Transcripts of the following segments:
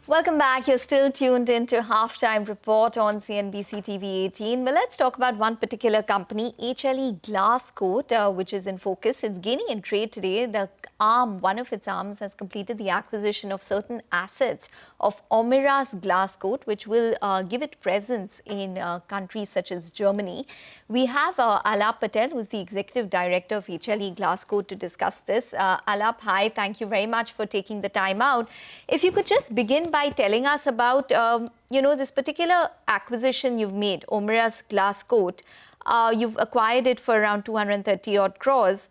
Welcome back. You're still tuned into Halftime Report on CNBC TV18. Well, let's talk about one particular company, HLE Glascoat, which is in focus. It's gaining in trade today. The arm, one of its arms, has completed the acquisition of certain assets of Omeras Glascoat, which will give it presence in countries such as Germany. We have Aalap Patel, who's the Executive Director of HLE Glascoat, to discuss this. Aalap, hi. Thank you very much for taking the time out. If you could just begin by telling us about, this particular acquisition you've made, Omeras Glascoat. You've acquired it for around 230 odd crores.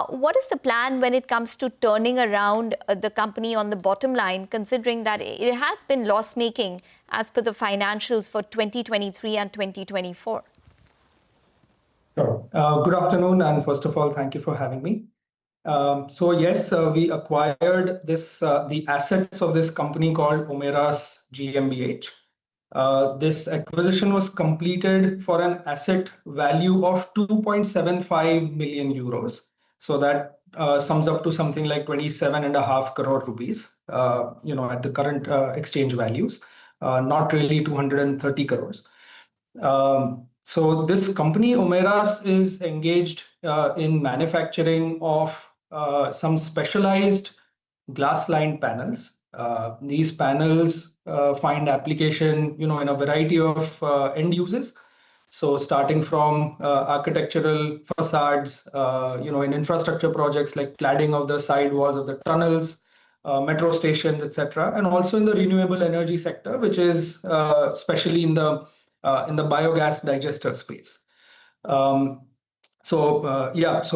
What is the plan when it comes to turning around the company on the bottom line, considering that it has been loss-making as per the financials for 2023 and 2024? Sure. Good afternoon, and first of all, thank you for having me. Yes, we acquired the assets of this company called Omeras GmbH. This acquisition was completed for an asset value of 2.75 million euros. So that sums up to something like 27.5 crore rupees, at the current exchange values, not really 230 crores. So this company, Omeras, is engaged in manufacturing of some specialized glass-lined panels. These panels find application, in a variety of end uses. So starting from architectural facades, in infrastructure projects like cladding of the side walls of the tunnels, metro stations, etc., and also in the renewable energy sector, which is especially in the biogas digester space. So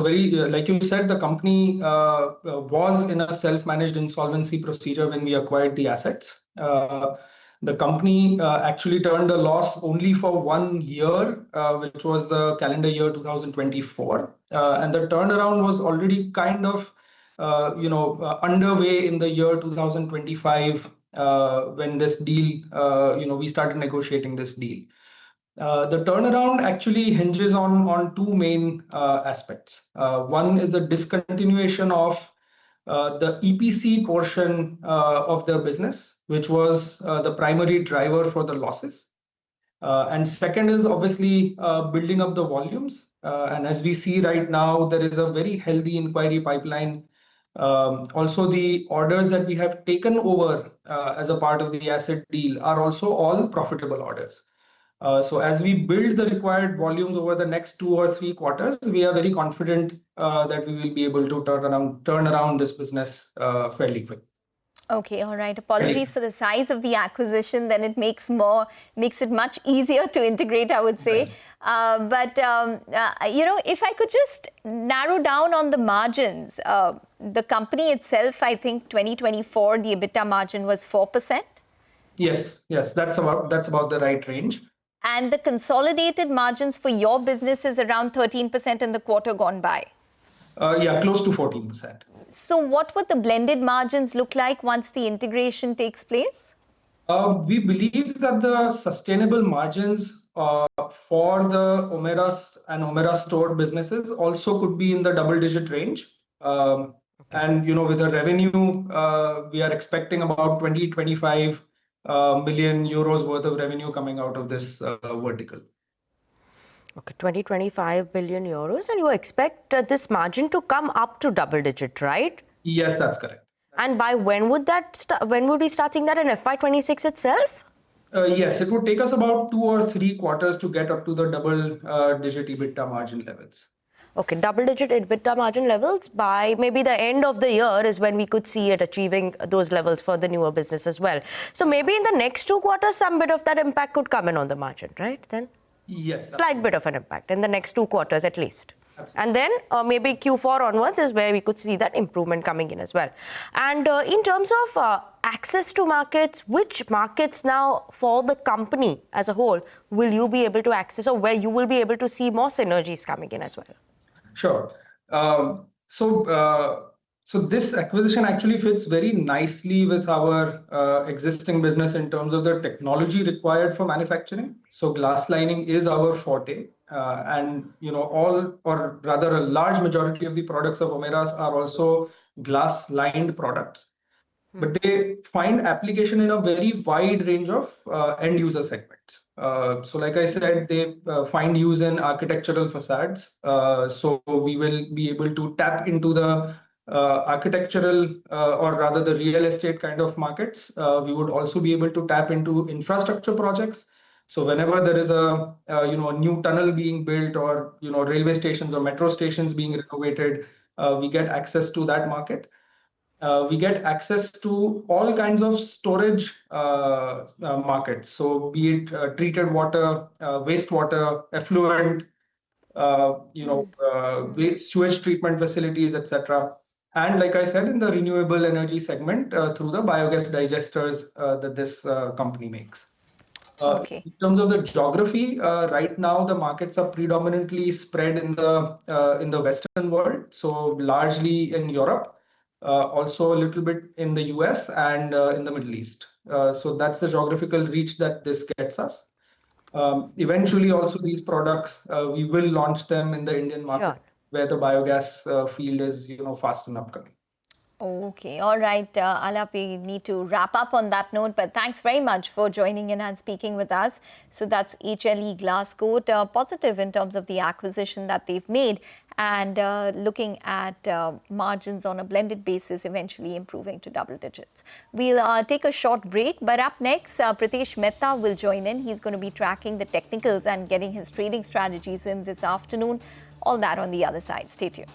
very, like you said, the company was in a self-managed insolvency procedure when we acquired the assets. The company actually turned a loss only for 1 year, which was the calendar year 2024. And the turnaround was already kind of, underway in the year 2025 when this deal, we started negotiating this deal. The turnaround actually hinges on two main aspects. One is the discontinuation of the EPC portion of the business, which was the primary driver for the losses. And second is obviously building up the volumes. And as we see right now, there is a very healthy inquiry pipeline. Also, the orders that we have taken over as a part of the asset deal are also all profitable orders. So as we build the required volumes over the next 2 or 3 quarters, we are very confident that we will be able to turn around this business fairly quick. Okay, all right. Apologies for the size of the acquisition. Then it makes it much easier to integrate, I would say. But if I could just narrow down on the margins, the company itself, I think 2024, the EBITDA margin was 4%. Yes, that's about the right range. And the consolidated margins for your business is around 13% in the quarter gone by. Close to 14%. So what would the blended margins look like once the integration takes place? We believe that the sustainable margins for the Omeras and Omeras stored businesses also could be in the double-digit range. And, with the revenue, we are expecting about 20-25 million euros worth of revenue coming out of this vertical. Okay, 20-25 billion euros, and you expect this margin to come up to double digit, right? Yes, that's correct. And by when would we start seeing that in FY26 itself? Yes, it would take us about 2 or 3 quarters to get up to the double-digit EBITDA margin levels. Okay, double-digit EBITDA margin levels by maybe the end of the year is when we could see it achieving those levels for the newer business as well. So maybe in the next 2 quarters, some bit of that impact could come in on the margin, right? Then yes, slight bit of an impact in the next 2 quarters at least. Absolutely. And then maybe Q4 onwards is where we could see that improvement coming in as well. And in terms of access to markets, which markets now for the company as a whole will you be able to access, or where you will be able to see more synergies coming in as well? Sure. So this acquisition actually fits very nicely with our existing business in terms of the technology required for manufacturing. So glass lining is our forte, and all, or rather a large majority of the products of Omeras are also glass lined products. but they find application in a very wide range of end user segments. So like I said, they find use in architectural facades. So we will be able to tap into the architectural or rather the real estate kind of markets. We would also be able to tap into infrastructure projects. So whenever there is a a new tunnel being built, or railway stations or metro stations being renovated, we get access to that market. We get access to all kinds of storage markets. So be it treated water, wastewater, effluent, sewage treatment facilities, etc. And like I said, in the renewable energy segment, through the biogas digesters that this company makes. Okay. In terms of the geography, right now the markets are predominantly spread in the Western world, so largely in Europe, also a little bit in the US and in the Middle East. So that's the geographical reach that this gets us. Eventually, also these products we will launch them in the Indian market, where the biogas field is fast and upcoming. Okay, all right, Aalap, we need to wrap up on that note, but thanks very much for joining in and speaking with us. So that's HLE Glascoat, positive in terms of the acquisition that they've made, and looking at margins on a blended basis, eventually improving to double digits. We'll take a short break, but up next, Pritesh Mehta will join in. He's going to be tracking the technicals and getting his trading strategies in this afternoon. All that on the other side. Stay tuned.